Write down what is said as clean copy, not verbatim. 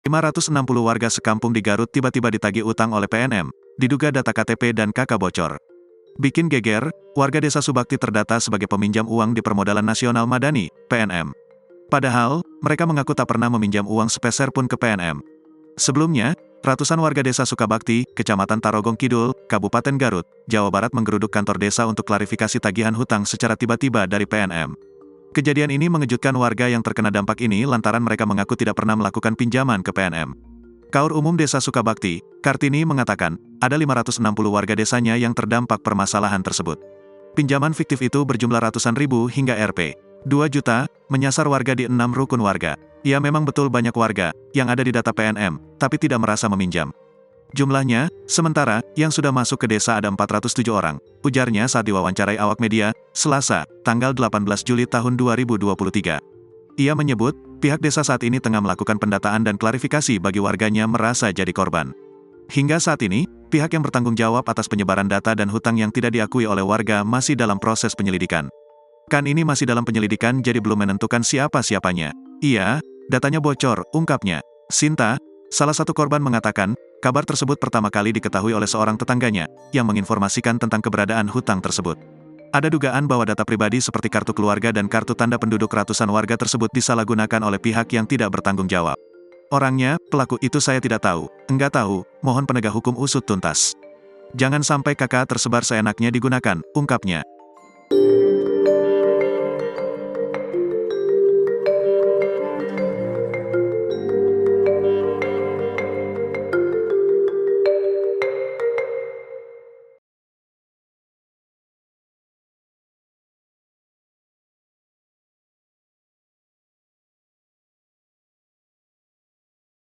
560 warga sekampung di Garut tiba-tiba ditagih utang oleh PNM, diduga data KTP dan KK bocor. Bikin geger, warga desa Subakti terdata sebagai peminjam uang di Permodalan Nasional Madani, PNM. Padahal, mereka mengaku tak pernah meminjam uang sepeser pun ke PNM. Sebelumnya, ratusan warga desa Sukabakti, Kecamatan Tarogong Kidul, Kabupaten Garut, Jawa Barat menggeruduk kantor desa untuk klarifikasi tagihan hutang secara tiba-tiba dari PNM. Kejadian ini mengejutkan warga yang terkena dampak ini lantaran mereka mengaku tidak pernah melakukan pinjaman ke PNM. Kaur Umum Desa Sukabakti, Kartini mengatakan, ada 560 warga desanya yang terdampak permasalahan tersebut. Pinjaman fiktif itu berjumlah ratusan ribu hingga Rp2 juta, menyasar warga di 6 rukun warga. Ya memang betul banyak warga yang ada di data PNM, tapi tidak merasa meminjam. Jumlahnya, sementara, yang sudah masuk ke desa ada 407 orang, ujarnya saat diwawancarai awak media, Selasa, tanggal 18 Juli tahun 2023. Ia menyebut, pihak desa saat ini tengah melakukan pendataan dan klarifikasi bagi warganya merasa jadi korban. Hingga saat ini, pihak yang bertanggung jawab atas penyebaran data dan hutang yang tidak diakui oleh warga masih dalam proses penyelidikan. Kan ini masih dalam penyelidikan jadi belum menentukan siapa-siapanya. Iya, datanya bocor, ungkapnya. Sinta, salah satu korban mengatakan, kabar tersebut pertama kali diketahui oleh seorang tetangganya, yang menginformasikan tentang keberadaan hutang tersebut. Ada dugaan bahwa data pribadi seperti kartu keluarga dan kartu tanda penduduk ratusan warga tersebut disalahgunakan oleh pihak yang tidak bertanggung jawab. Orangnya, pelaku itu saya tidak tahu, enggak tahu, mohon penegak hukum usut tuntas. Jangan sampai KK tersebar seenaknya digunakan, ungkapnya.